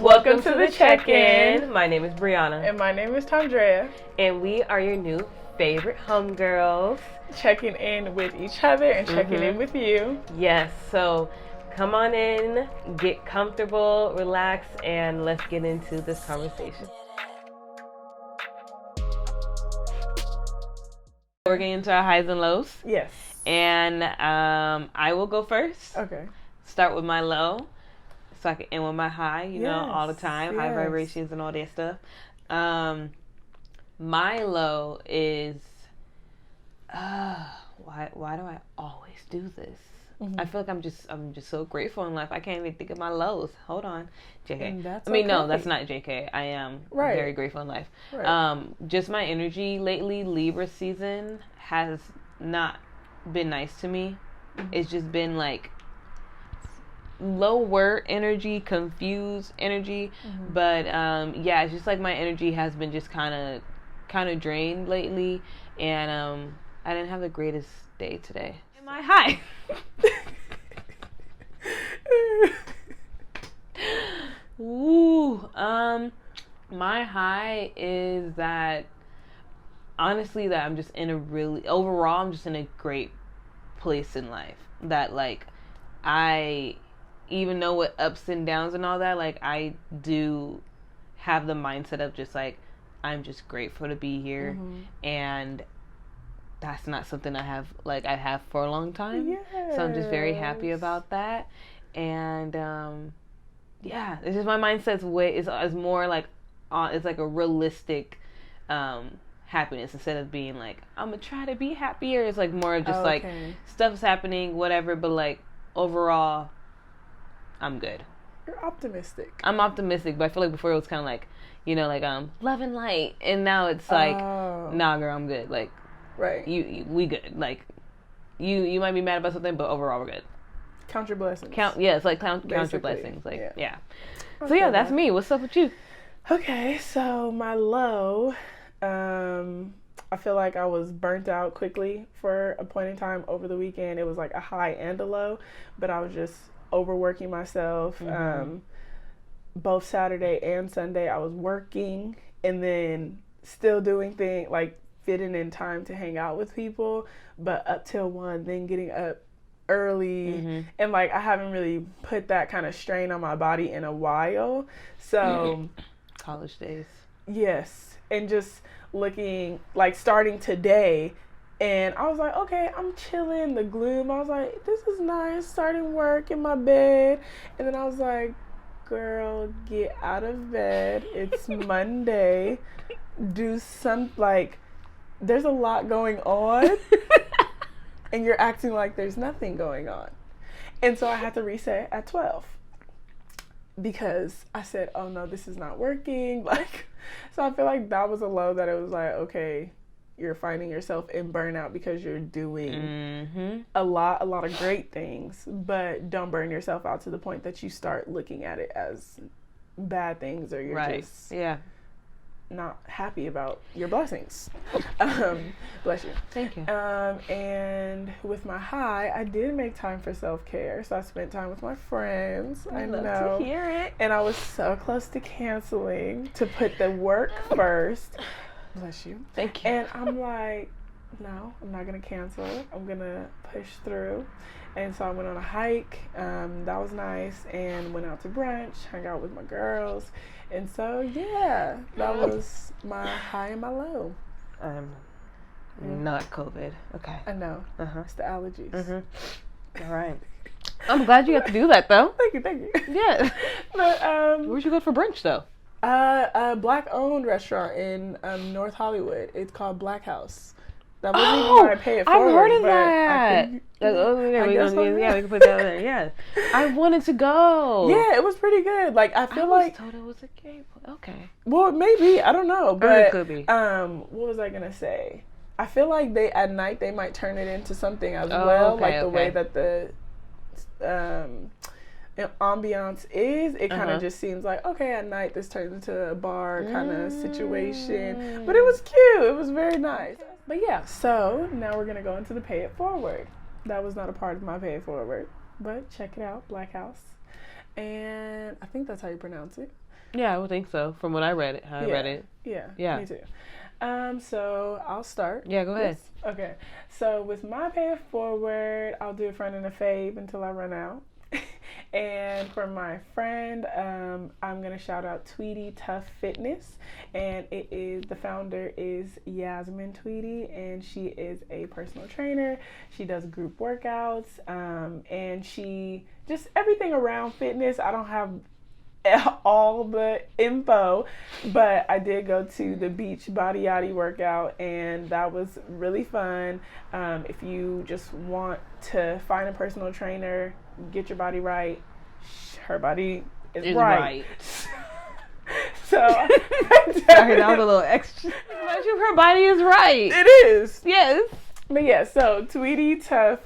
Welcome to the check-in. My name is Brianna. And my name is Tondrea. And we are your new favorite homegirls. Checking in with each other and checking in with you. Yes, so come on in, get comfortable, relax, and let's get into this conversation. We're getting into our highs and lows. Yes. And I will go first. Okay. Start with my low, so I can end with my high, you know, all the time. Yes. High vibrations and all that stuff. My low is, why do I always do this? I feel like I'm just so grateful in life. I can't even think of my lows. Hold on, JK. No, that's not JK. I am very grateful in life. Right. Just my energy lately, Libra season has not been nice to me. It's just been like lower energy, confused energy. But yeah, it's just like my energy has been just kind of drained lately, and I didn't have the greatest day today. Am I high? Ooh, my high is that honestly that I'm just in a really overall I'm just in a great place in life. That like I even though with ups and downs and all that, like I do have the mindset of just like I'm just grateful to be here, and that's not something I have for a long time. Yes. So I'm just very happy about that. And yeah, it's just my mindset's way is more like it's like a realistic happiness instead of being like I'm gonna try to be happier. It's like more just like stuff's happening, whatever, but like overall I'm good. You're optimistic. I'm optimistic, but I feel like before it was kind of like, you know, like love and light, and now it's like nah girl, I'm good. Like right, we good. Like you might be mad about something, but overall we're good. Count your blessings. Count your blessings. Like yeah. So yeah, that's me. What's up with you? Okay, so my low, I feel like I was burnt out quickly for a point in time over the weekend. It was like a high and a low, but I was just overworking myself. Both Saturday and Sunday I was working and then still doing things like fitting in time to hang out with people, but up till 1, then getting up early, and like I haven't really put that kind of strain on my body in a while. So college days. Yes. And just looking like starting today, and I was like, okay, I'm chilling, the gloom. I was like, this is nice, starting work in my bed. And then I was like, girl, get out of bed. It's Monday. Do some, like, there's a lot going on. And you're acting like there's nothing going on. And so I had to reset at 12. Because I said, oh no, this is not working. Like, so I feel like that was a low that it was like, okay, you're finding yourself in burnout because you're doing a lot of great things, but don't burn yourself out to the point that you start looking at it as bad things, or you're just not happy about your blessings. Bless you. Thank you. And with my high, I did make time for self-care, so I spent time with my friends. I love to hear it. And I was so close to canceling to put the work first. Bless you. Thank you. And I'm like, no, I'm not gonna cancel. I'm gonna push through. And so I went on a hike. That was nice, and went out to brunch, hung out with my girls. And so yeah, that was my high and my low. Not COVID. Okay. I know. It's the allergies. All right. I'm glad you got to do that though. Thank you. Yeah. But where'd you go for brunch though? A black-owned restaurant in North Hollywood. It's called Black House. That wasn't even my pay it forward. I've heard of that. We can put that there. Yeah. I wanted to go. Yeah, it was pretty good. Like I feel like told it was a gay. Okay. Well, maybe I don't know, but it could be. What was I gonna say? I feel like at night they might turn it into something as well, like the way that the ambiance is. It kind of just seems like, okay, at night this turns into a bar kind of situation, but it was cute. It was very nice. But yeah, so now we're gonna go into the pay it forward. That was not a part of my pay it forward, but check it out, Black House. And I think that's how you pronounce it. Yeah, I would think so. From what I read it, I read it. Yeah, me too. So I'll start. Yeah, go ahead. Okay. So with my pay it forward, I'll do a friend and a fave until I run out. And for my friend, I'm gonna shout out Tweedy Tough Fitness, and the founder is Yasmin Tweedy, and she is a personal trainer. She does group workouts, and she just everything around fitness. I don't have all the info, but I did go to the beach body yachty workout, and that was really fun. If you just want to find a personal trainer, get your body right, her body is right. So sorry, that was a little extra. Her body is right. It is. Yes. But yeah, so Tweedy Tough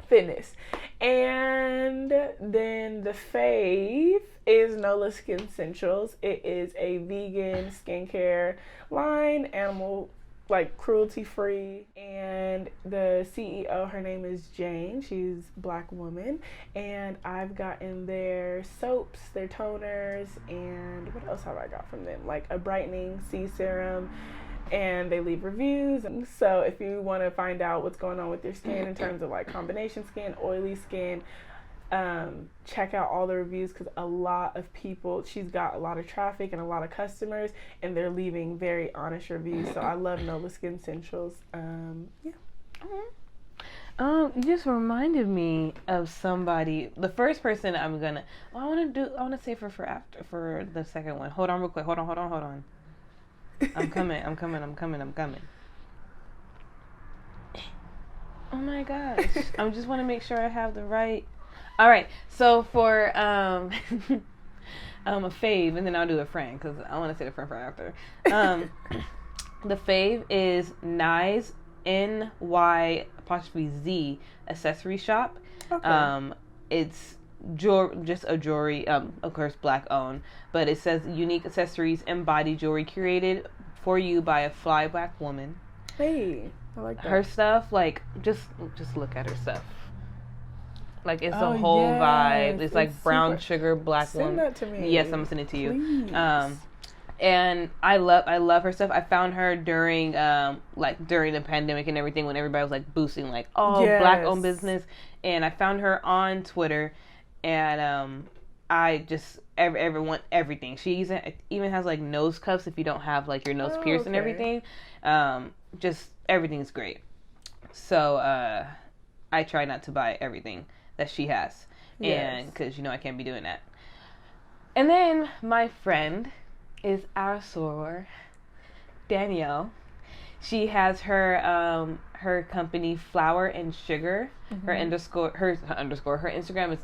Fitness. And then the fave is Nolaskinsentials. It is a vegan skincare line, animal, like cruelty free. And the CEO, her name is Jane. She's a Black woman. And I've gotten their soaps, their toners, and what else have I got from them? Like a brightening C serum. And they leave reviews. And so if you want to find out what's going on with your skin in terms of like combination skin, oily skin, check out all the reviews, because a lot of people, she's got a lot of traffic and a lot of customers, and they're leaving very honest reviews. So I love Nolaskinsentials. Yeah. You just reminded me of somebody. The first person I want to save her for the second one. Hold on real quick. Hold on. I'm coming. Oh my gosh. I just want to make sure I have the right. All right. So for a fave, and then I'll do a friend, because I want to say the friend for after. The fave is Nyz, NY''Z Accessory Shop. Okay. It's just a jewelry, of course, Black owned, but it says unique accessories and body jewelry curated for you by a fly Black woman. Hey, I like that. Her stuff, like, just look at her stuff. Like, it's a whole vibe. It's like brown sugar Black woman. Send that to me. Yes, I'm gonna send it to you. Please. And I love her stuff. I found her during the pandemic and everything, when everybody was like boosting like Black owned business, and I found her on Twitter. And I just everyone everything. She even has like nose cuffs if you don't have like your nose pierced and everything. Just everything's great. So I try not to buy everything that she has, and because I can't be doing that. And then my friend is our soror, Danielle. She has her company Flour and Sugar. Mm-hmm. Her Instagram is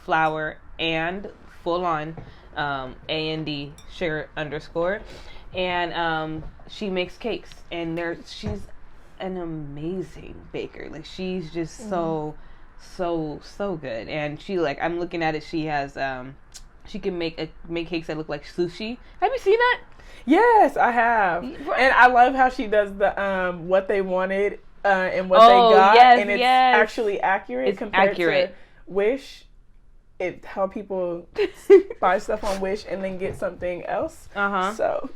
_flour and full on AND sugar _. And she makes cakes, and she's an amazing baker. Like, she's just so good. And she, like, I'm looking at it, she has she can make cakes that look like sushi. Have you seen that? Yes, I have. And I love how she does the what they wanted and what they got, and it's actually accurate compared to Wish. It's how people buy stuff on Wish and then get something else. So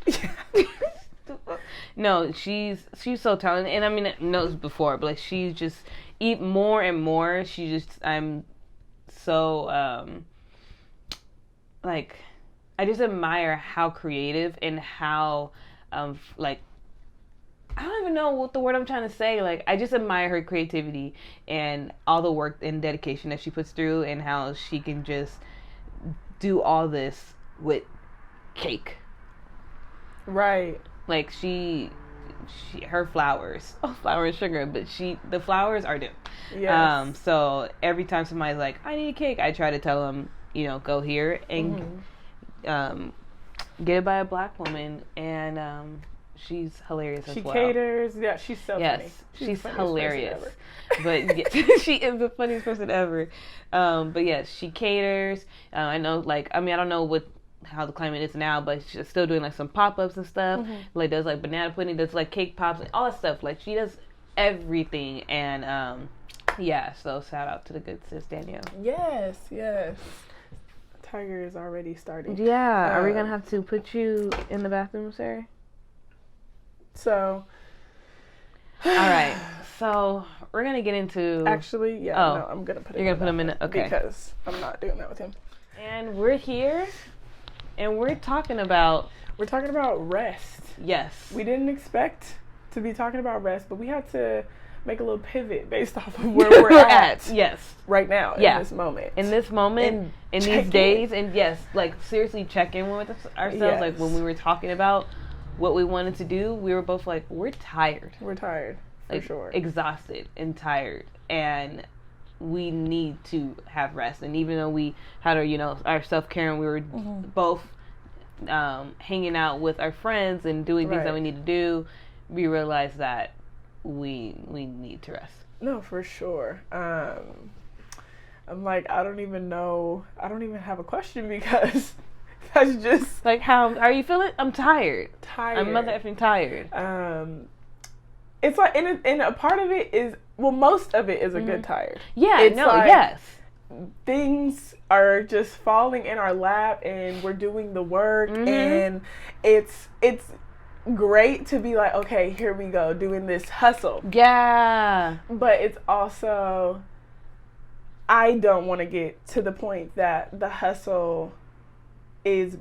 no, she's so talented, and I mean, I know this before, but like, she's just eat more and more. I'm so like, I just admire how creative and how like, I don't even know what the word I'm trying to say. Like, I just admire her creativity and all the work and dedication that she puts through, and how she can just do all this with cake. Right. Like, her flowers, flour and sugar, but the flowers are dope. Yes. So every time somebody's like, I need a cake, I try to tell them, go here and get it by a Black woman, and she's hilarious as well. She caters. Yeah, she's so funny. She's hilarious. But she is the funniest person ever. But yes, she caters. I know, like, I mean, I don't know how the climate is now, but she's still doing like some pop-ups and stuff. Like, does like banana pudding, does like cake pops and all that stuff. Like, she does everything, and Yeah, so shout out to the good sis Danielle. Yes. Tiger is already starting. Yeah, are we gonna have to put you in the bathroom, Sarah? So. All right. So we're gonna get into. Actually, yeah. Oh, no, I'm gonna put. You're gonna put him in. Okay. Because I'm not doing that with him. And we're here, and we're talking about. We're talking about rest. Yes. We didn't expect to be talking about rest, but we had to make a little pivot based off of where we're at. Yes. Right now, in this moment. In this moment, in these days, and yes, like seriously check in with ourselves. Yes. Like when we were talking about what we wanted to do, we were both like, we're tired. We're tired, for sure. Exhausted and tired. And we need to have rest. And even though we had our self-care and we were both hanging out with our friends and doing things that we need to do, we realized that we need to rest. No, for sure. I'm like, I don't even have a question because that's just like, how are you feeling? I'm tired. I'm mother effing tired. It's like, and a part of it is, well, most of it is a good tired. Yeah, it's like, yes. Things are just falling in our lap and we're doing the work and it's great to be like, okay, here we go, doing this hustle. Yeah. But it's also, I don't want to get to the point that the hustle is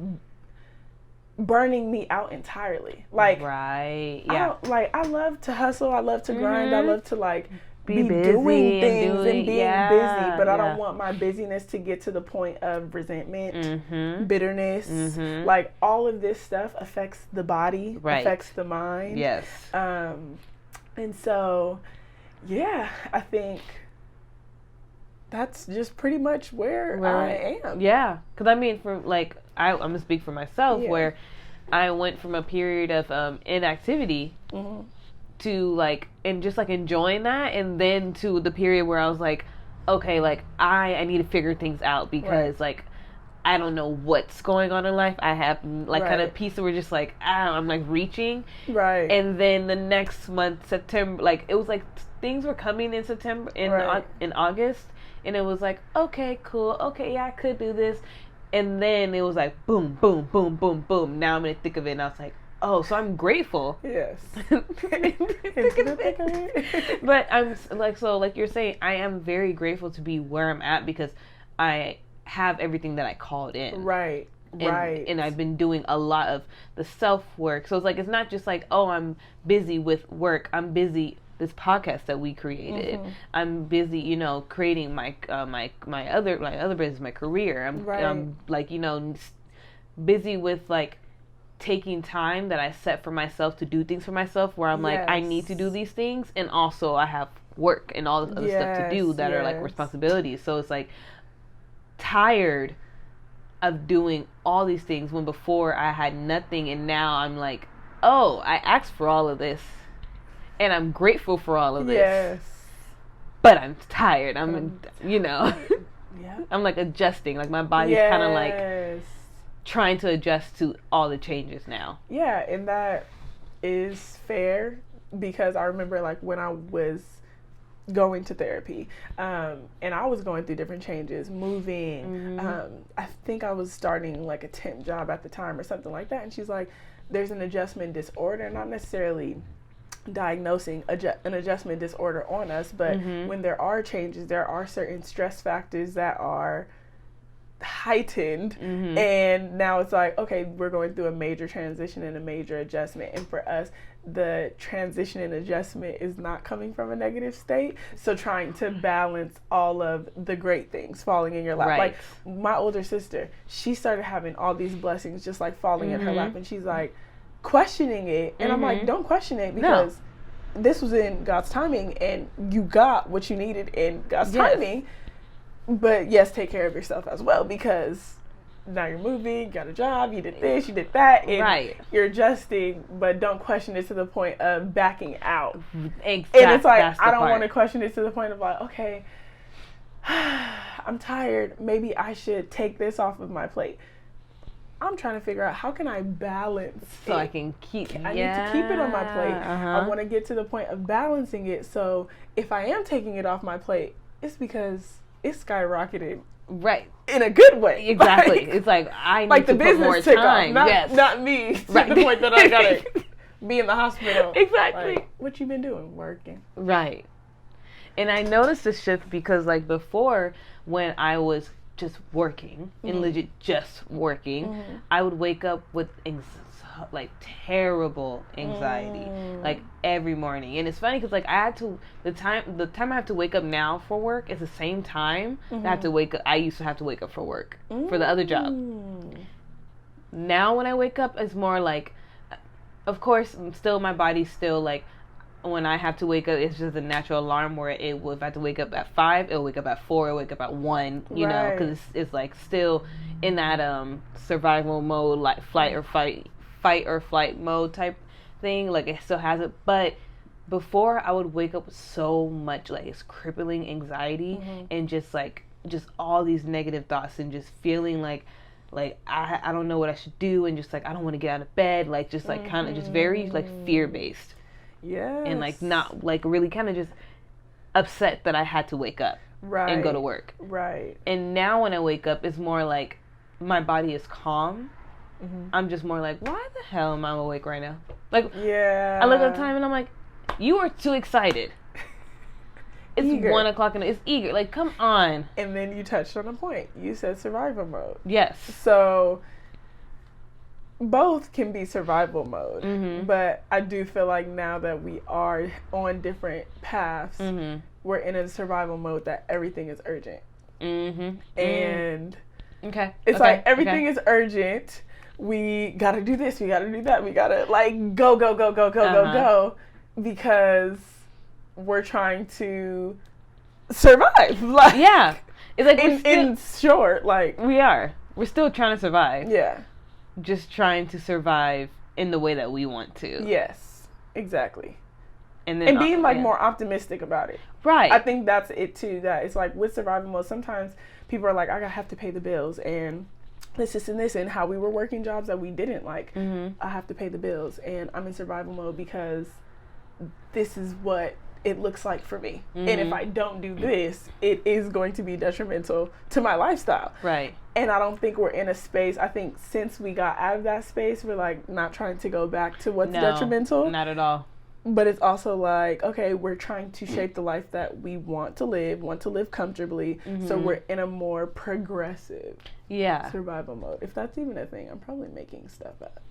burning me out entirely. Like, right. Yeah. I love to hustle. I love to grind. I love to like be busy doing things and being busy. But I don't want my busyness to get to the point of resentment, bitterness. Like all of this stuff affects the body, affects the mind. Yes. And so, yeah, I think that's just pretty much where I am. Yeah. Because I mean, for like, I'm going to speak for myself, where I went from a period of inactivity to like, and just like enjoying that, and then to the period where I was like, okay, like I need to figure things out because like I don't know what's going on in life. I have like kind of piece that were just like, I'm like reaching. Right. And then the next month, September, like it was like things were coming in September, in August, and it was like, okay, cool. Okay, yeah, I could do this. And then it was like, boom, boom, boom, boom, boom. Now I'm in the thick of it, and I was like, oh, so I'm grateful. Yes. But I'm like, so like you're saying, I am very grateful to be where I'm at because I have everything that I called in. Right. And I've been doing a lot of the self work. So it's like, it's not just like, oh, I'm busy with work. I'm busy this podcast that we created. I'm busy, creating my other business, my career. I'm like, busy with like taking time that I set for myself to do things for myself, where I'm like, I need to do these things, and also I have work and all this other stuff to do that are like responsibilities. So it's like tired of doing all these things when before I had nothing, and now I'm like, oh, I asked for all of this and I'm grateful for all of this. Yes. But I'm tired. I'm I'm like adjusting. Like my body's kind of like trying to adjust to all the changes now. Yeah, and that is fair because I remember like when I was going to therapy and I was going through different changes, moving. I think I was starting like a temp job at the time or something like that. And she's like, there's an adjustment disorder, not necessarily diagnosing an adjustment disorder on us, but when there are changes, there are certain stress factors that are heightened, and now it's like, okay, we're going through a major transition and a major adjustment, and for us the transition and adjustment is not coming from a negative state, so trying to balance all of the great things falling in your lap. Like my older sister, she started having all these blessings just like falling in her lap, and she's like questioning it, and I'm like, don't question it, because this was in God's timing and you got what you needed in God's timing. But yes, take care of yourself as well, because now you're moving, you got a job, you did this, you did that, and you're adjusting, but don't question it to the point of backing out. Exactly. And it's like, I don't want to question it to the point of like, okay, I'm tired, maybe I should take this off of my plate. I'm trying to figure out how can I balance so I can keep. I need to keep it on my plate. I want to get to the point of balancing it. So if I am taking it off my plate, it's because it's skyrocketed. Right. In a good way. Exactly. It's like I need to put more time. Not me. To the point that I gotta be in the hospital. Exactly. Like, what you been doing? Working. Right. And I noticed this shift because like before, when I was just working and legit just working, I would wake up with like terrible anxiety like every morning. And it's funny because like I had to the time I have to wake up now for work is the same time that I have to wake up. I used to have to wake up for work for the other job. Now when I wake up, it's more like, of course, still my body's still like, when I have to wake up, it's just a natural alarm where it will, if I have to wake up at 5, it'll wake up at 4, it'll wake up at 1, you know, because it's like still in that survival mode, like fight or flight mode type thing. Like it still has it, but before I would wake up with so much like it's crippling anxiety and just all these negative thoughts and just feeling like I don't know what I should do and just like I don't want to get out of bed, like just like kind of just very like fear based. Yes. And like not like really kind of just upset that I had to wake up and go to work. Right. And now when I wake up, it's more like my body is calm. I'm just more like, why the hell am I awake right now? Like, I look at the time and I'm like, you are too excited. It's eager. 1 o'clock and it's eager. Like, come on. And then you touched on a point. You said survival mode. Yes. So both can be survival mode, but I do feel like now that we are on different paths, we're in a survival mode that everything is urgent. And it's like everything is urgent. We gotta do this, we gotta do that, we gotta like go because we're trying to survive. Like, yeah, it's like in short, like we're still trying to survive. Yeah. Just trying to survive in the way that we want to. Yes, exactly. And then being like more optimistic about it. Right. I think that's it too. That it's like with survival mode, sometimes people are like, I have to pay the bills and this and how we were working jobs that we didn't like. I have to pay the bills and I'm in survival mode because this is what it looks like for me. And if I don't do this, it is going to be detrimental to my lifestyle. Right. And I don't think we're in a space, I think since we got out of that space, we're like not trying to go back to what's detrimental. Not at all. But it's also like, okay, we're trying to shape the life that we want to live comfortably. So we're in a more progressive survival mode. If that's even a thing, I'm probably making stuff up.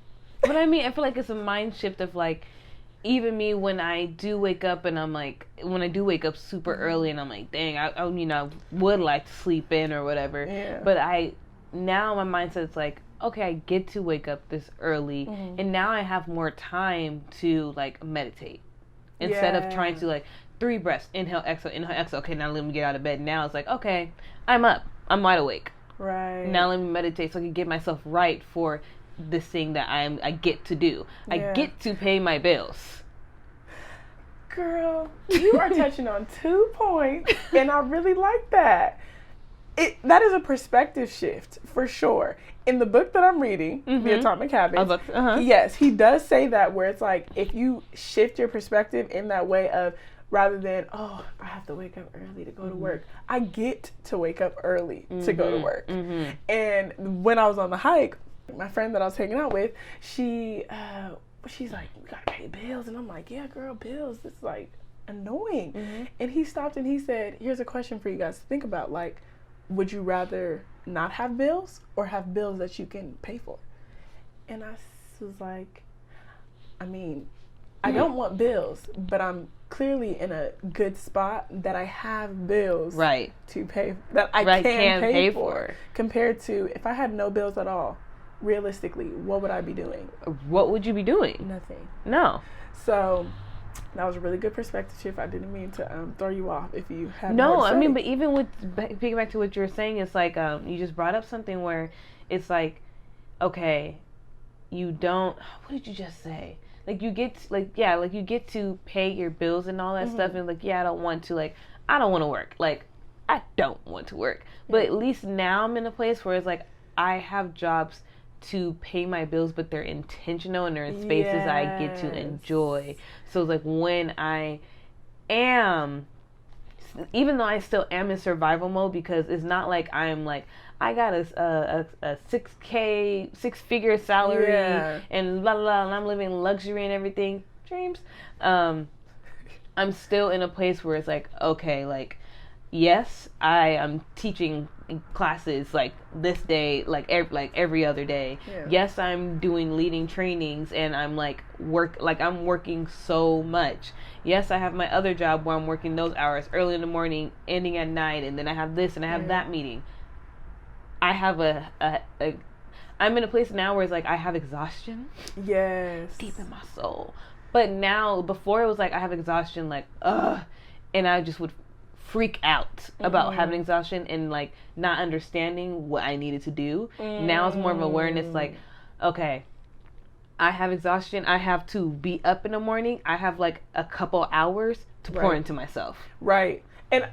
But I mean, I feel like it's a mind shift of like, even me when I do wake up and I'm like, when I do wake up super early and I'm like, dang, I would like to sleep in or whatever. Yeah. But now my mindset's like, okay, I get to wake up this early and now I have more time to like meditate instead of trying to like 3 breaths, inhale, exhale. Okay, now let me get out of bed. Now it's like, okay, I'm up. I'm wide awake. Right. Now let me meditate so I can get myself right for this thing that I get to do. I get to pay my bills. Girl, you are touching on 2 points and I really like that. That is a perspective shift for sure. In the book that I'm reading, The Atomic Habits, yes, he does say that where it's like if you shift your perspective in that way of rather than, oh, I have to wake up early to go to work. I get to wake up early to go to work. And when I was on the hike, my friend that I was hanging out with, she's like, we gotta pay bills. And I'm like, yeah, girl, bills. This is like annoying. And he stopped and he said, here's a question for you guys to think about. Like, would you rather not have bills or have bills that you can pay for? And I was like, I mean, I don't want bills, but I'm clearly in a good spot that I have bills to pay, that I can pay for. Compared to if I had no bills at all, realistically, what would I be doing? What would you be doing? Nothing. No. So that was a really good perspective shift. I didn't mean to throw you off if you had no, more to say. I mean, but even with picking back to what you were saying, it's like you just brought up something where it's like, okay, you don't. What did you just say? Like you get you get to pay your bills and all that stuff, and like I don't want to work. Like I don't want to work, but at least now I'm in a place where it's like I have jobs to pay my bills, but they're intentional and they're in spaces I get to enjoy. So it's like when I am, even though I still am in survival mode, because it's not like I'm like, I got a 6-figure salary and blah, blah, blah, and I'm living luxury and everything. Dreams. I'm still in a place where it's like, okay, like, yes, I am teaching classes like this day, like every other day. Yeah. Yes, I'm doing leading trainings and I'm like I'm working so much. Yes, I have my other job where I'm working those hours early in the morning, ending at night, and then I have this and I have that meeting. I have I'm in a place now where it's like I have exhaustion. Yes. Deep in my soul. But now, before it was like I have exhaustion, like, and I just would freak out about having exhaustion and like not understanding what I needed to do. Now it's more of awareness, like, okay, I have exhaustion. I have to be up in the morning. I have like a couple hours to pour into myself. Right. And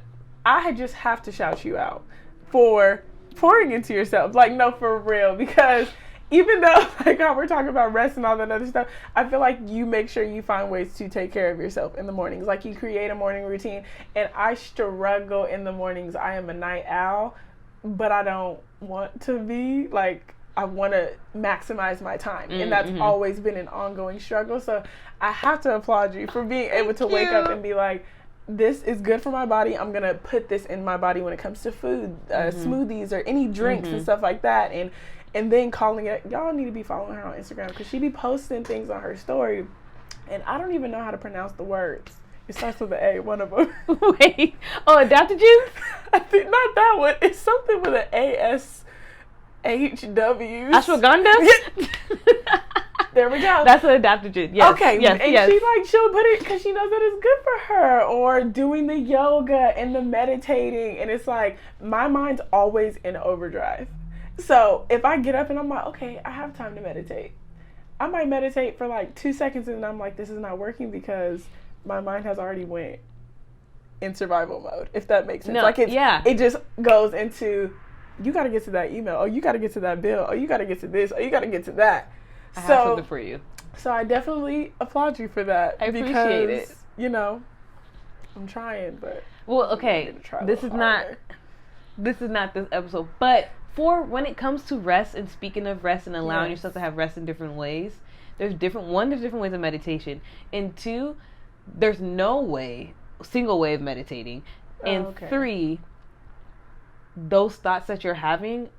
I just have to shout you out for pouring into yourself. Like, no, for real. Because even though, like, how we're talking about rest and all that other stuff, I feel like you make sure you find ways to take care of yourself in the mornings. Like, you create a morning routine. And I struggle in the mornings. I am a night owl, but I don't want to be. Like, I want to maximize my time. And that's always been an ongoing struggle. So I have to applaud you for being able to wake up and be like, this is good for my body. I'm going to put this in my body when it comes to food, smoothies or any drinks and stuff like that. And then calling it, y'all need to be following her on Instagram because she be posting things on her story. And I don't even know how to pronounce the words. It starts with an A, one of them. Wait. Oh, adaptogens? I think not that one. It's something with an ASHW. Ashwagandha? There we go. That's an adaptogen. Yes. Okay. Yes, and she'll put it because she knows that it's good for her. Or doing the yoga and the meditating. And it's like, my mind's always in overdrive. So if I get up and I'm like, okay, I have time to meditate. I might meditate for like 2 seconds and then I'm like, this is not working because my mind has already went in survival mode, if that makes sense. No, like it just goes into, you got to get to that email. Oh, you got to get to that bill. Oh, you got to get to this. Oh, you got to get to that. I have something for you. So I definitely applaud you for that. I appreciate it. You know, I'm trying, but. Well, okay, this is not this episode, but for when it comes to rest, and speaking of rest and allowing yourself to have rest in different ways, there's different ways of meditation, and 2, there's no single way of meditating, and 3, those thoughts that you're having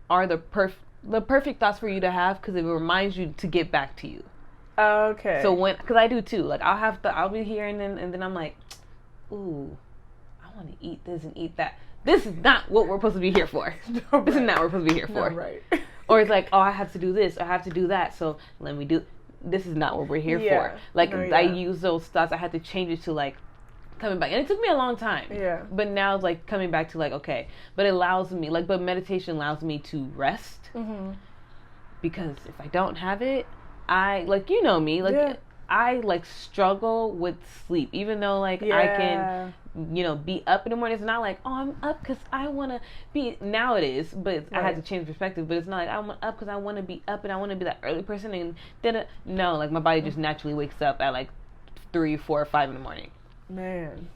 are the perfect thoughts for you to have because it reminds you to get back to you. Okay. So because I do too, like I'll be here and then I'm like, ooh, I want to eat this and eat that. This is not what we're supposed to be here for. No, this is not what we're supposed to be here for. No, right. Or it's like, oh, I have to do this. I have to do that. So let me do. This is not what we're here for. Like I use those thoughts. I had to change it to like coming back, and it took me a long time. Yeah. But now it's like coming back to like, okay, but it allows me but meditation allows me to rest. Because if I don't have it, I like me I struggle with sleep, even though I can be up in the morning. It's not like, oh, I'm up because I want to be. Now it is, but I had to change perspective. But it's not like I'm up because I want to be up and I want to be that early person. And no, like my body just naturally wakes up at like 3, 4, 5 in the morning. Man,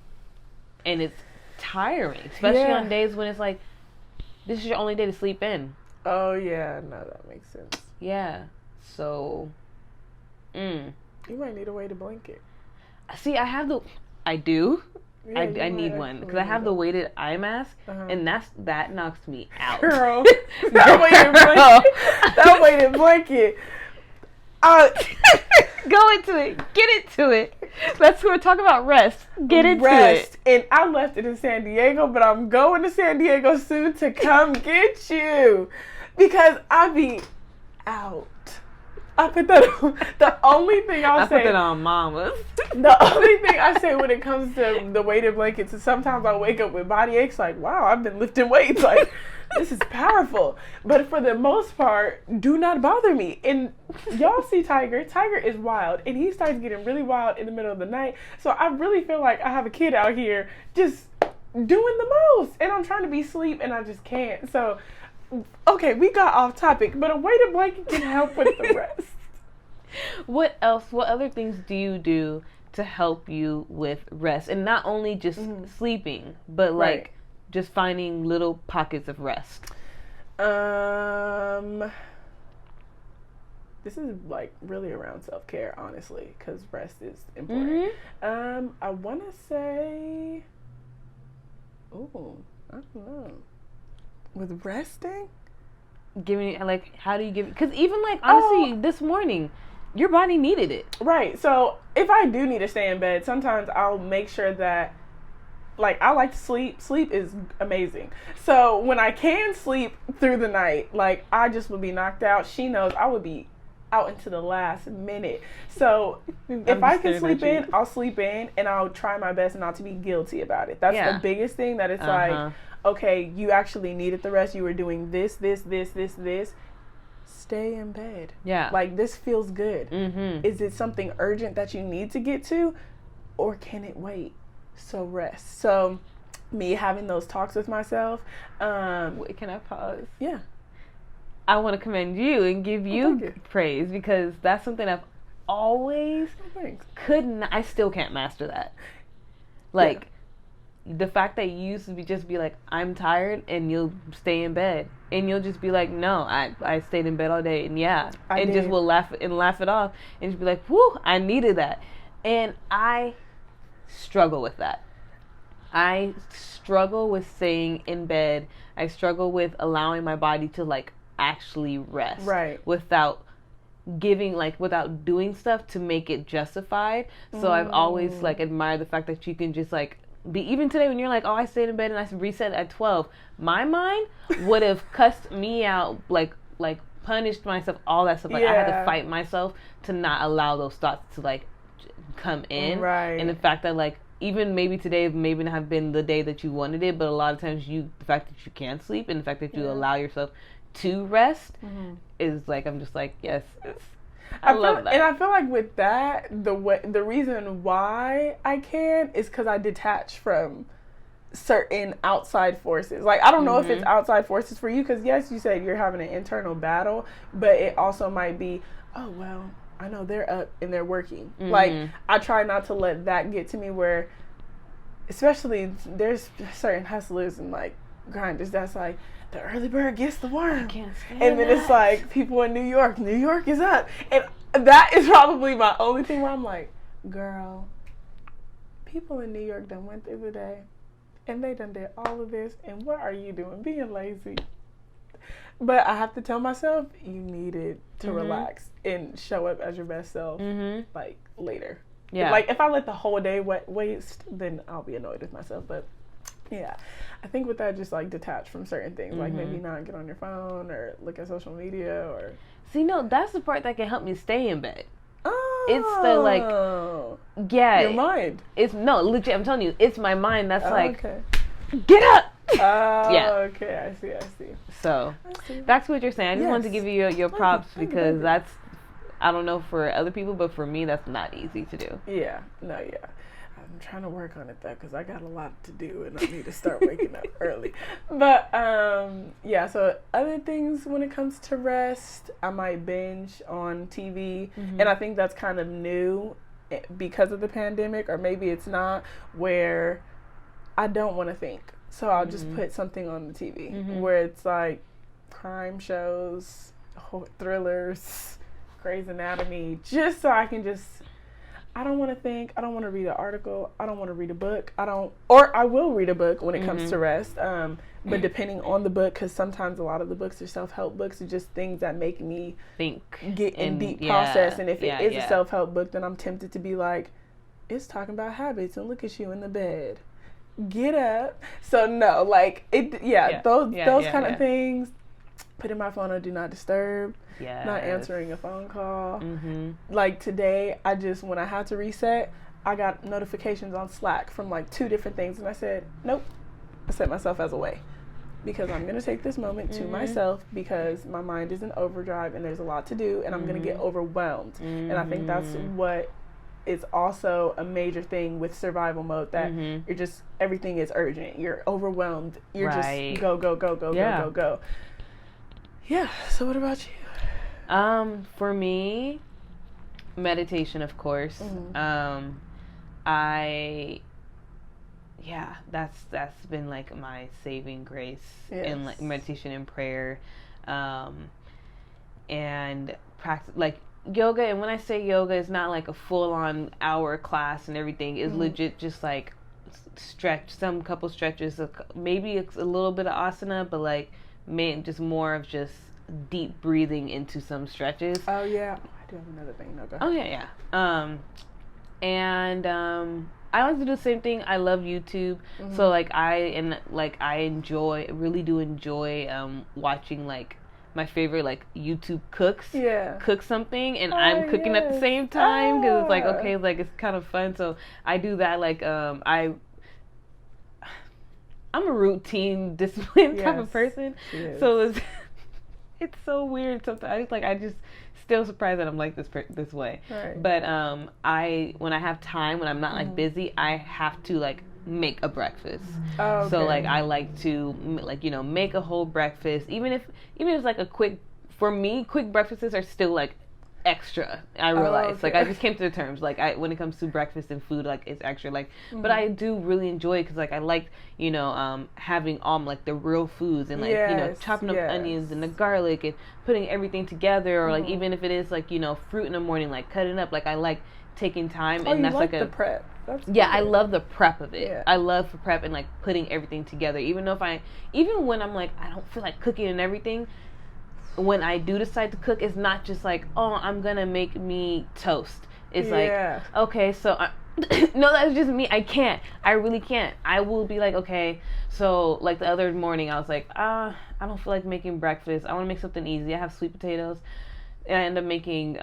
and it's tiring, especially on days when it's like this is your only day to sleep in. Oh yeah, no, that makes sense. Yeah, so you might need a weighted blanket. See, I do. Yeah, I need one because I have the weighted eye mask, and that knocks me out. Girl, that weighted blanket. Go into it. Get into it. We're talking about rest. Get into it. And I left it in San Diego, but I'm going to San Diego soon to come get you because I be out. I put that on. The only thing I put that on mamas. The only thing I say when it comes to the weighted blankets is sometimes I wake up with body aches like, wow, I've been lifting weights. Like, this is powerful. But for the most part, do not bother me. And y'all see Tiger. Tiger is wild. And he starts getting really wild in the middle of the night. So I really feel like I have a kid out here just doing the most. And I'm trying to be asleep and I just can't. So okay, we got off topic, but a weighted blanket can help with the rest. What else? What other things do you do to help you with rest? And not only just sleeping, but like just finding little pockets of rest. This is like really around self-care, honestly, because rest is important. I want to say, I don't know. With resting? Giving, like, how do you give, because even like, honestly, this morning, your body needed it. Right. So if I do need to stay in bed, sometimes I'll make sure that, like, I like to sleep. Sleep is amazing. So when I can sleep through the night, like, I just would be knocked out. She knows I would be out into the last minute. So if I can sleep in, I'll sleep in, and I'll try my best not to be guilty about it. That's the biggest thing, that it's like, okay, you actually needed the rest. You were doing this. Stay in bed. Yeah. Like, this feels good. Is it something urgent that you need to get to, or can it wait? So rest. So me having those talks with myself. Wait, can I pause? Yeah. I want to commend you and give you praise, because that's something I've always I still can't master that. Like, the fact that you used to just be like, I'm tired, and you'll stay in bed, and you'll just be like, no, I stayed in bed all day, and just will laugh it off, and just be like, whew, I needed that. And I struggle with that. I struggle with staying in bed. I struggle with allowing my body to, like, actually rest, without doing stuff to make it justified. So I've always, like, admired the fact that you can just, like, be, even today when you're like, oh, I stayed in bed and I reset at 12, my mind would have cussed me out, like punished myself, all that stuff. Like, I had to fight myself to not allow those thoughts to, like, come in. And the fact that, like, even maybe today maybe not have been the day that you wanted it, but a lot of times the fact that you can sleep, and the fact that you allow yourself to rest is, like, I'm just like, yes, I love that. And I feel like with that, the reason why I can is because I detach from certain outside forces. Like, I don't know if it's outside forces for you, because yes, you said you're having an internal battle, but it also might be, oh, well, I know they're up and they're working. Like, I try not to let that get to me, where, especially, there's certain hustlers and, like, grinders that's like, the early bird gets the worm. I can't stand and then that. It's like, people in New York is up. And that is probably my only thing where I'm like, girl, people in New York done went through the day, and they done did all of this, and what are you doing? Being lazy. But I have to tell myself, you needed to relax and show up as your best self, like, later. Yeah. Like, if I let the whole day waste, then I'll be annoyed with myself. But yeah, I think with that, just, like, detach from certain things, like maybe not get on your phone or look at social media or. See, no, that's the part that can help me stay in bed. Oh, it's the, like, your mind. It's no, legit. I'm telling you, it's my mind that's get up. Okay, I see. So, back to what you're saying. I just wanted to give you your props, because that's, I don't know for other people, but for me, that's not easy to do. Yeah. I'm trying to work on it, though, because I got a lot to do, and I need to start waking up early. But, so other things when it comes to rest, I might binge on TV, and I think that's kind of new because of the pandemic, or maybe it's not, where I don't want to think. So I'll just put something on the TV where it's like crime shows, thrillers, Grey's Anatomy, just so I can I don't want to think. I don't want to read an article. I don't want to read a book. Or I will read a book when it comes to rest. But depending on the book, because sometimes a lot of the books are self-help books, are just things that make me get in deep process. And if it is a self-help book, then I'm tempted to be like, it's talking about habits, and look at you in the bed. Get up. So no, like those kind of things. Putting my phone on do not disturb. Not answering a phone call. Like today, when I had to reset, I got notifications on Slack from like 2 different things, and I said, nope. I set myself as away, because I'm going to take this moment to myself, because my mind is in overdrive and there's a lot to do, and I'm going to get overwhelmed. And I think that's what is also a major thing with survival mode, that you're just, everything is urgent. You're overwhelmed. You're just go. Yeah. So what about you? For me, meditation, of course. Mm-hmm. That's been like my saving grace, Yes. in like meditation and prayer, and practice like yoga. And when I say yoga, it's not like a full-on hour class and everything. It's legit just like stretch, some couple stretches, maybe it's a little bit of asana, but like just more of just deep breathing into some stretches. Oh yeah, I do have another thing. No, go ahead. Oh yeah. And I like to do the same thing. I love YouTube. Mm-hmm. So like I really do enjoy watching like my favorite like YouTube cooks cook something, and I'm cooking at the same time, because it's like, okay, like it's kind of fun. So I do that. Like I'm a routine, disciplined type of person. So it's so weird sometimes. Like I just still surprised that I'm like this way. Right. But when I have time, when I'm not like busy, I have to like make a breakfast. Oh, okay. So like I like to like, make a whole breakfast, even if it's like a quick breakfasts are still like extra. I realize like I just came to the terms like when it comes to breakfast and food, like it's extra, like but I do really enjoy it, because like I like having all like the real foods, and like chopping up onions and the garlic and putting everything together, or like even if it is like fruit in the morning, like cutting up, like I like taking time. And that's like the prep. That's good. I love the prep of it. I love the prep and like putting everything together, even when I'm like I don't feel like cooking and everything. When I do decide to cook, it's not just like, oh, I'm gonna make me toast. It's like, okay, so no, that's just me. I really can't. I will be like, okay, so like the other morning I was like, I don't feel like making breakfast. I want to make something easy. I have sweet potatoes, and I end up making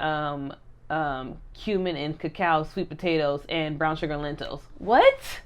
cumin and cacao sweet potatoes and brown sugar and lentils. What?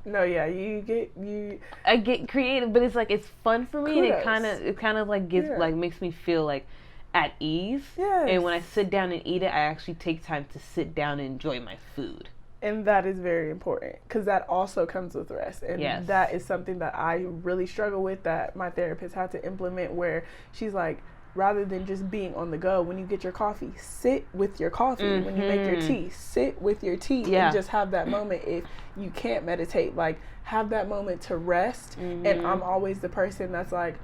No, yeah, I get creative, but it's like it's fun for me. Kudos. And it kind of like gives like makes me feel like at ease. Yes. And when I sit down and eat it, I actually take time to sit down and enjoy my food. And that is very important, because that also comes with rest. And that is something that I really struggle with, that my therapist had to implement, where she's like, rather than just being on the go, when you get your coffee, sit with your coffee. Mm-hmm. When you make your tea, sit with your tea, and just have that moment. If you can't meditate, like have that moment to rest. Mm-hmm. And I'm always the person that's like,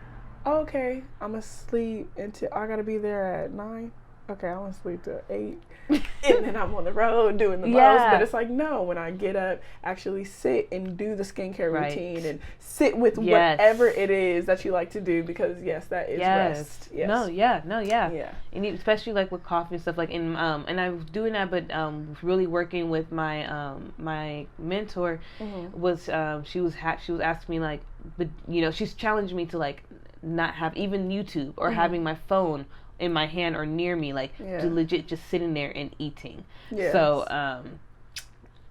oh, okay, I'm gonna sleep until I gotta be there at 9. Okay, I want to sleep till 8. And then I'm on the road doing the most. But it's like, no, when I get up, actually sit and do the skincare routine and sit with whatever it is that you like to do, because that is rest. Yes. No, and especially like with coffee and stuff, like and I was doing that, but really working with my my mentor was she was asking me like, but she's challenged me to like not have even YouTube or having my phone in my hand or near me, like to legit just sitting there and eating. So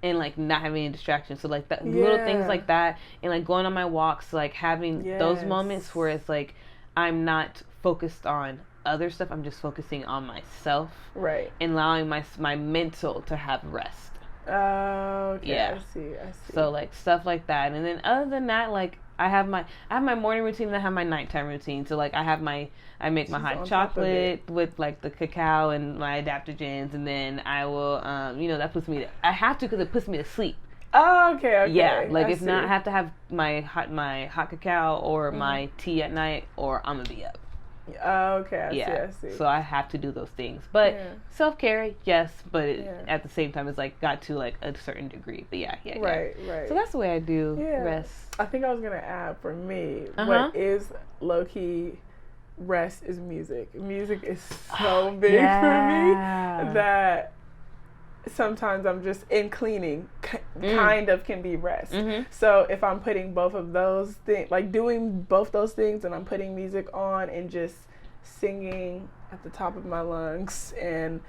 and like not having any distractions, so like that little things like that, and like going on my walks, like having those moments where it's like I'm not focused on other stuff, I'm just focusing on myself, right, and allowing my mental to have rest. Okay. I see. So like stuff like that. And then other than that, like I have my morning routine and I have my nighttime routine. So like I make my hot chocolate with like the cacao and my adaptogens, and then I will that puts me I have to, because it puts me to sleep. Oh, okay. Yeah, like if not, I have to have my hot cacao or my tea at night, or I'm gonna be up. Okay, I see. So I have to do those things, but self-care, yes, but at the same time, it's like got to like a certain degree. But right. So that's the way I do rest. I think I was gonna add, for me, what is low key rest is music. Music is so big for me that sometimes I'm just in cleaning, kind of can be rest. So if I'm putting both of those things, like doing both those things, and I'm putting music on and just singing at the top of my lungs and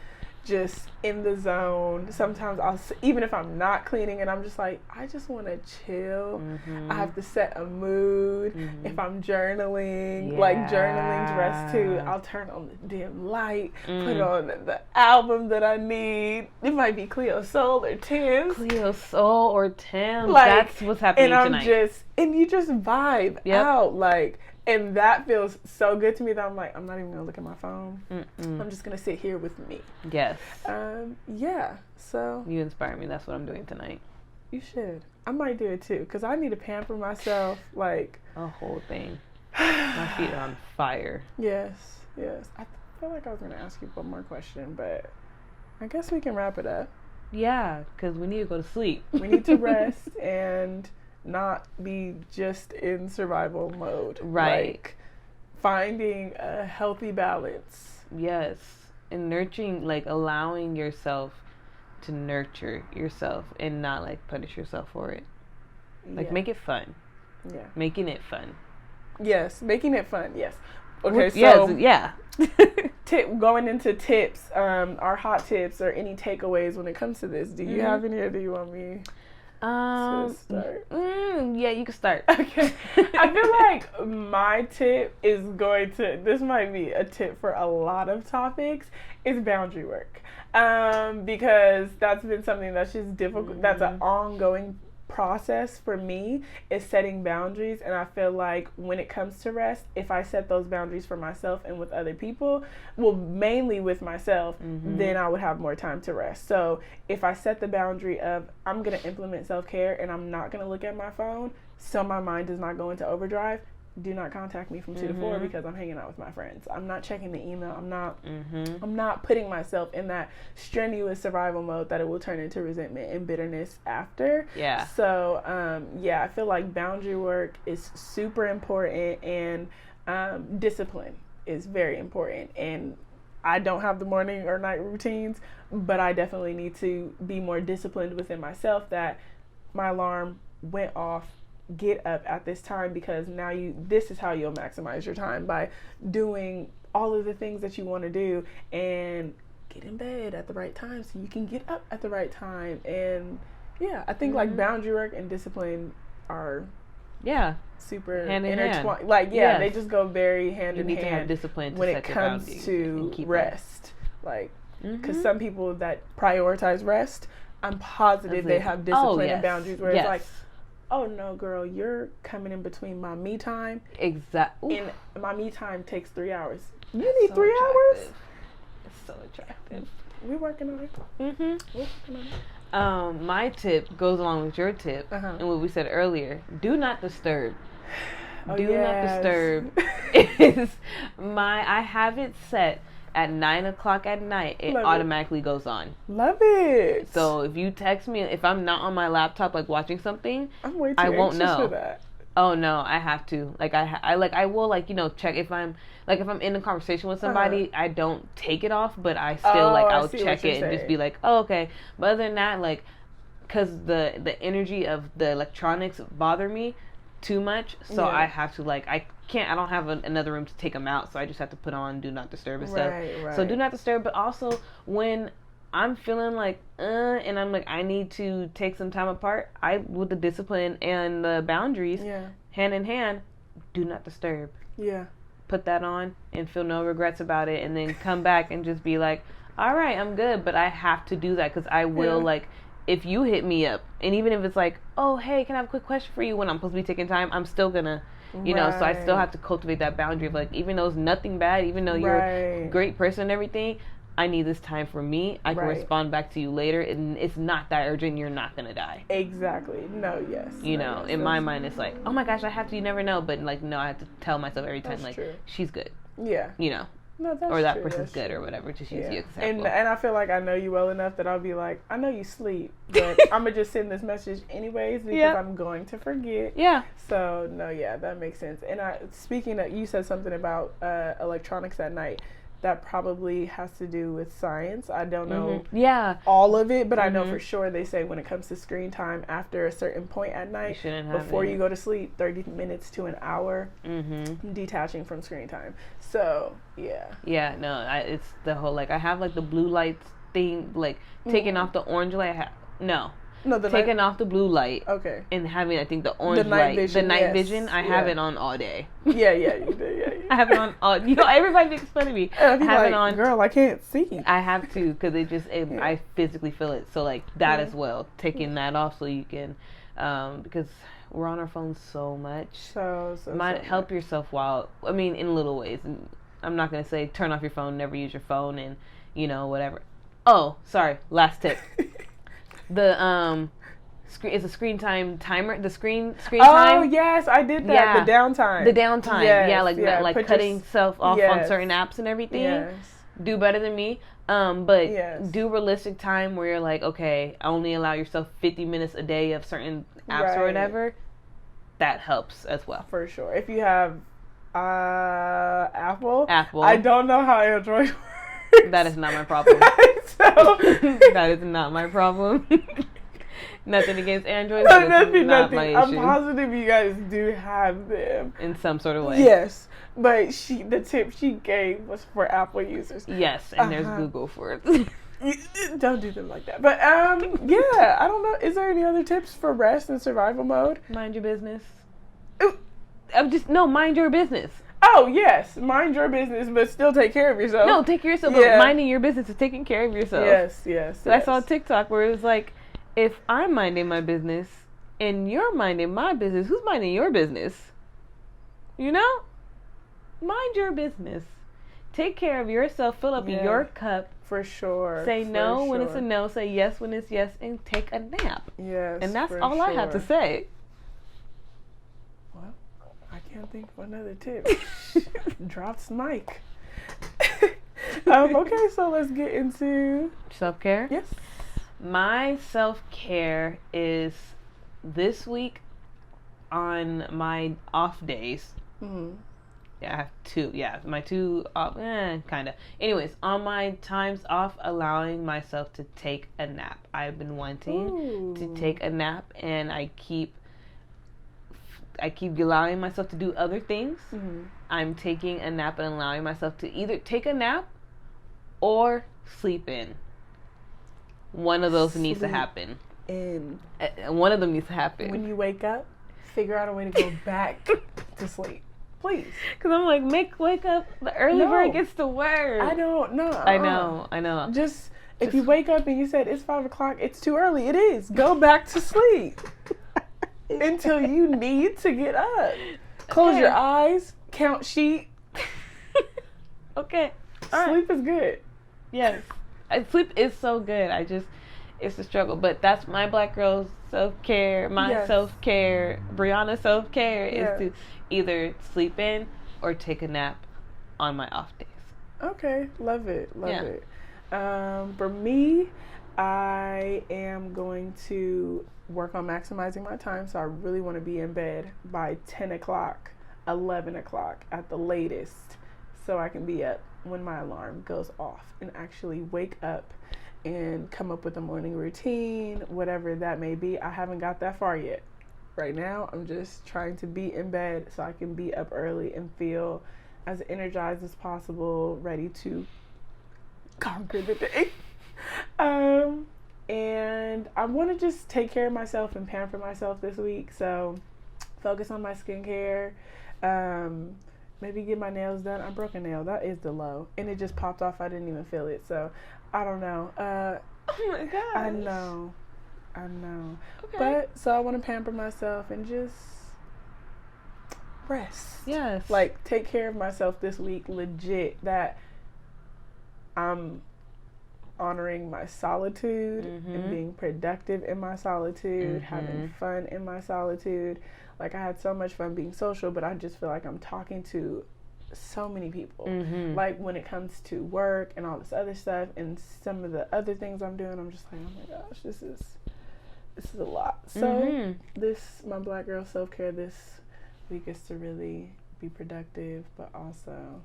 just in the zone. Sometimes even if I'm not cleaning and I'm just like, I just want to chill. I have to set a mood. If I'm journaling, like journaling's rest too. I'll turn on the dim light, put on the album that I need. It might be Cleo Soul or Tim's. Like, that's what's happening tonight. And you just vibe out, like. And that feels so good to me that I'm like, I'm not even going to look at my phone. I'm just going to sit here with me. Yes. Yeah. So. You inspire me. That's what I'm doing tonight. You should. I might do it too. Because I need to pamper myself. Like. A whole thing. My feet are on fire. Yes. I feel like I was going to ask you one more question, but I guess we can wrap it up. Yeah, because we need to go to sleep. We need to rest and not be just in survival mode. Right. Like, finding a healthy balance. Yes. And nurturing, like, allowing yourself to nurture yourself and not, like, punish yourself for it. Like, make it fun. Yeah. Making it fun. Yes. Making it fun. Yes. Okay, so. Yeah. Going into tips, our hot tips or any takeaways when it comes to this. Do you have any, or do you want me to start? Yeah, you can start. Okay. I feel like my tip is this might be a tip for a lot of topics, is boundary work. Because that's been something that's just difficult. That's an ongoing process for me, is setting boundaries. And I feel like when it comes to rest, if I set those boundaries for myself and with other people, well, mainly with myself, then I would have more time to rest. So if I set the boundary of, I'm going to implement self-care and I'm not going to look at my phone so my mind does not go into overdrive, do not contact me from 2 to 4 because I'm hanging out with my friends. I'm not checking the email. I'm not putting myself in that strenuous survival mode that it will turn into resentment and bitterness after. Yeah. So, I feel like boundary work is super important, and discipline is very important. And I don't have the morning or night routines, but I definitely need to be more disciplined within myself, that my alarm went off, get up at this time, because now this is how you'll maximize your time, by doing all of the things that you want to do and get in bed at the right time so you can get up at the right time. And I think like boundary work and discipline are super hand in intertwined. hand. Like they just go very hand in hand. You need to have discipline to when set it your comes boundaries to and rest. Like, because some people that prioritize rest, I'm positive they have discipline and boundaries where it's like, oh no, girl, you're coming in between my me time. Exactly. And my me time takes 3 hours. You need 3 hours? It's so attractive. We're working on it. We're working on it. My tip goes along with your tip and what we said earlier. Do not disturb. Not disturb is I have it set at 9 o'clock at night. It automatically goes on. Love it. So if you text me, if I'm not on my laptop like watching something, I'm way too I won't know. for that. Oh no, I have to. Like I will check if I'm in a conversation with somebody, I don't take it off, but I still I'll check it and just be like, oh okay. But other than that, like, because the energy of the electronics bother me too much, so I have to I don't have another room to take them out, so I just have to put on do not disturb and stuff. Right. So do not disturb, but also when I'm feeling and I'm like, I need to take some time apart, with the discipline and the boundaries, hand in hand, do not disturb. Yeah. Put that on and feel no regrets about it, and then come back and just be like, all right, I'm good, but I have to do that, because I will, if you hit me up, and even if it's like, oh, hey, can I have a quick question for you, when I'm supposed to be taking time, I'm still gonna, know, so I still have to cultivate that boundary of, even though it's nothing bad, even though you're a great person and everything, I need this time for me. I can respond back to you later, and it's not that urgent. You're not gonna die. Exactly. No, yes. In my mind, it's like, oh my gosh, I have to. You never know, but no, I have to tell myself every time, true. She's good. Yeah. No, that's or that true. Person's good, or whatever. Just use the example. And I feel like I know you well enough that I'll be like, I know you sleep, but I'm gonna just send this message anyways because I'm going to forget. Yeah. So no, that makes sense. And speaking of, you said something about electronics at night. That probably has to do with science. I don't know all of it, but I know for sure they say when it comes to screen time after a certain point at night, before you go to sleep, 30 minutes to an hour detaching from screen time. So, yeah, no, it's the whole, I have, the blue lights thing, taking off the orange light. Taking off the blue light. Okay. And having, I think, the orange light. The night vision. I have it on all day. Yeah, you do. Yeah. I have it on all. Everybody makes fun of me. I have it on. Girl, I can't see. I have to, because I physically feel it. So, that as well. Taking that off so you can, because we're on our phones so much. So Help yourself in little ways. And I'm not going to say turn off your phone, never use your phone, and, whatever. Oh, sorry. Last tip. It's a screen time timer. The screen time. Oh yes, I did that. Yeah. The downtime. Yes, like cutting self off on certain apps and everything. Yes. Do better than me. But do realistic time where you're like, okay, only allow yourself 50 minutes a day of certain apps or whatever. That helps as well. For sure. If you have Apple, I don't know how Android works. That is not my problem. That is not my problem. Nothing against Android, but it's not my issue. I'm positive you guys do have them. In some sort of way. Yes. But the tip she gave was for Apple users. Yes, and there's Google for it. Don't do them like that. But, yeah, I don't know. Is there any other tips for rest and survival mode? Mind your business. Mind your business. Oh, yes. Mind your business, but still take care of yourself. No, take care of yourself, but minding your business is taking care of yourself. Yes. I saw a TikTok where it was like, if I'm minding my business and you're minding my business, who's minding your business? Mind your business. Take care of yourself. Fill up your cup. For sure. Say no when it's a no. Say yes when it's yes. And take a nap. Yes. And that's all I have to say. Well, I can't think of another tip. Drops mic. Okay, so let's get into self-care. Yes. My self-care is this week on my off days. Mm-hmm. Yeah, I have two. Yeah, my two off, kind of. Anyways, on my times off, allowing myself to take a nap. I've been wanting to take a nap, and I keep allowing myself to do other things. Mm-hmm. I'm taking a nap and allowing myself to either take a nap or sleep in. One of those needs to happen. One of them needs to happen. When you wake up, figure out a way to go back to sleep. Please. Because I'm like, wake up. The early bird gets to work. I don't know. I know. Just if you wake up and you said it's 5 o'clock, it's too early. It is. Go back to sleep until you need to get up. Close your eyes. Count sheep. Okay. Sleep is good. Yes. Sleep is so good. It's a struggle. But that's my black girl self-care. My self-care, Brianna's self-care is to either sleep in or take a nap on my off days. Okay. Love it. Love it. For me, I am going to work on maximizing my time. So I really want to be in bed by 10 o'clock, 11 o'clock at the latest. So I can be up when my alarm goes off and actually wake up and come up with a morning routine, whatever that may be. I haven't got that far yet. Right now, I'm just trying to be in bed so I can be up early and feel as energized as possible, ready to conquer the day. And I want to just take care of myself and pamper myself this week. So focus on my skincare. Maybe get my nails done. I broke a nail. That is the low. And it just popped off. I didn't even feel it. So I don't know. Oh my gosh. I know. Okay. But so I want to pamper myself and just rest. Yes. Like take care of myself this week. Legit. That I'm honoring my solitude and being productive in my solitude, having fun in my solitude. Like I had so much fun being social, but I just feel like I'm talking to so many people. Like when it comes to work and all this other stuff and some of the other things I'm doing, I'm just like, oh my gosh, this is a lot. So my black girl self-care this week is to really be productive, but also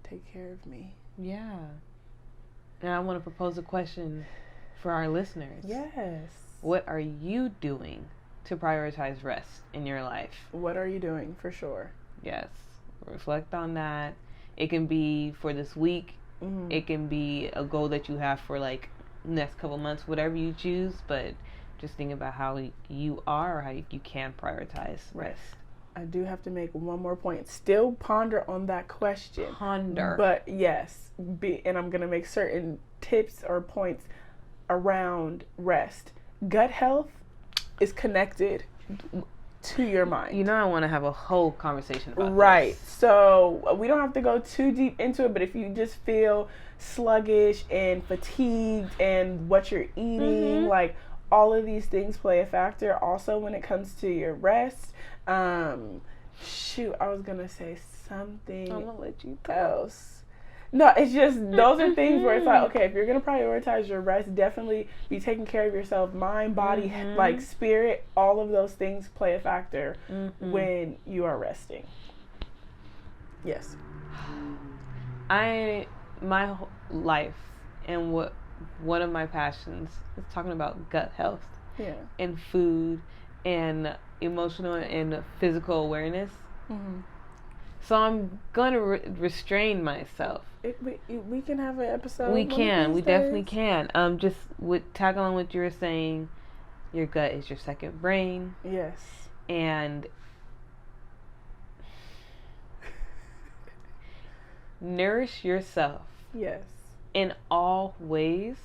take care of me. Yeah. And I want to propose a question for our listeners. Yes. What are you doing to prioritize rest in your life? What are you doing, for sure? Yes. Reflect on that. It can be for this week. It can be a goal that you have for like next couple months, whatever you choose, but just think about how you are or how you can prioritize rest. I do have to make one more point. Still ponder on that question. But yes, and I'm going to make certain tips or points around rest. Gut health is connected to your mind. You know, I want to have a whole conversation about Right. this. So we don't have to go too deep into it, but if you just feel sluggish and fatigued and what you're eating, like all of these things play a factor. Also, when it comes to your rest, shoot, I was gonna say something I'm gonna let you go. else. No, it's just those are things where it's like, okay, if you're gonna prioritize your rest, definitely be taking care of yourself, mind, body, like spirit. All of those things play a factor when you are resting. Yes. My whole life and one of my passions is talking about gut health. Yeah. And food and emotional and physical awareness. So I'm going to restrain myself. We can have an episode. We definitely can. Just tag along what you were saying. Your gut is your second brain. Yes. And nourish yourself. Yes. In all ways.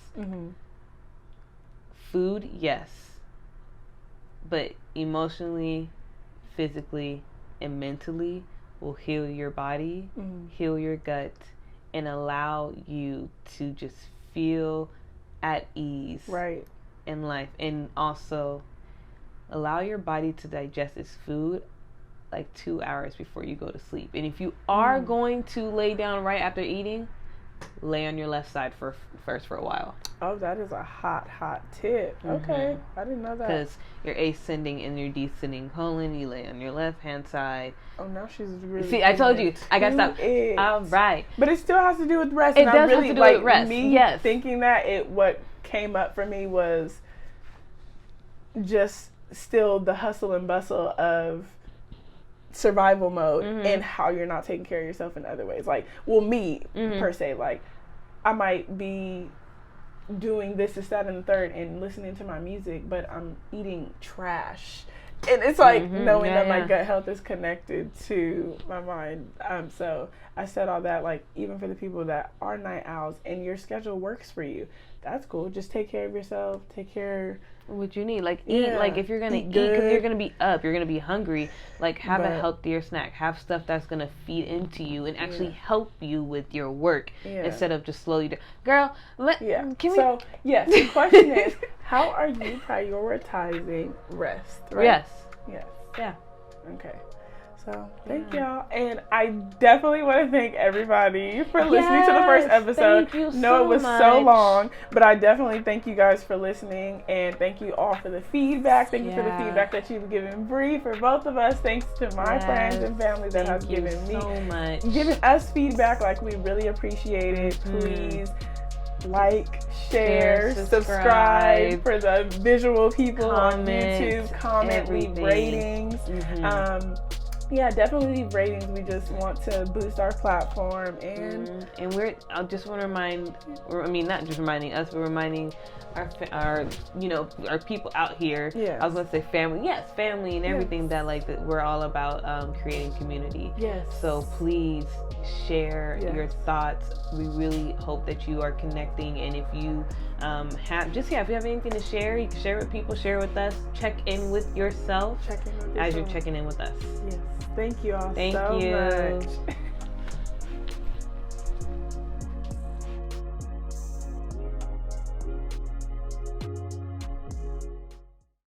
Food, yes. But emotionally, physically, and mentally will heal your body, heal your gut, and allow you to just feel at ease in life. And also allow your body to digest its food like 2 hours before you go to sleep. And if you are going to lay down right after eating, lay on your left side first for a while. Oh, that is a hot tip. Okay, I didn't know that. Because your ascending and your descending colon, you lay on your left hand side. Oh, now she's really. See, I told you, I got to stop. All right, but it still has to do with rest. It and does I really, have to do like, with rest. Me yes. thinking that what came up for me was just still the hustle and bustle of survival mode and how you're not taking care of yourself in other ways. Like, well, me per se, like I might be doing this, that, and the third and listening to my music, but I'm eating trash. And it's like knowing that my gut health is connected to my mind. So I said all that, like, even for the people that are night owls and your schedule works for you, that's cool. Just take care of yourself. Take care what you need. Like, eat. Like, if you're going to eat, because you're going to be up, you're going to be hungry, like, have a healthier snack. Have stuff that's going to feed into you and actually help you with your work instead of just slow you down. Girl, yes, the question is, how are you prioritizing rest? Right? Yes. Yeah. Okay. So, thank y'all. And I definitely want to thank everybody for listening to the first episode. Thank you it was much. so long, but I definitely thank you guys for listening. And thank you all for the feedback. Thank you for the feedback that you've given Bree, for both of us. Thanks to my friends and family that has given me so much. Giving us feedback. Like, we really appreciate it. Please like, share, subscribe for the visual people on YouTube. Comment, leave ratings. Yeah, definitely leave ratings. We just want to boost our platform, and I just want to not just reminding us, but reminding our people out here. Yeah. I was gonna say family. Yes, family and everything that we're all about creating community. Yes. So please share your thoughts. We really hope that you are connecting, and if you if you have anything to share, you can share with people, share with us. Check in with yourself as you're checking in with us. Yes. Thank you all Thank so you. much.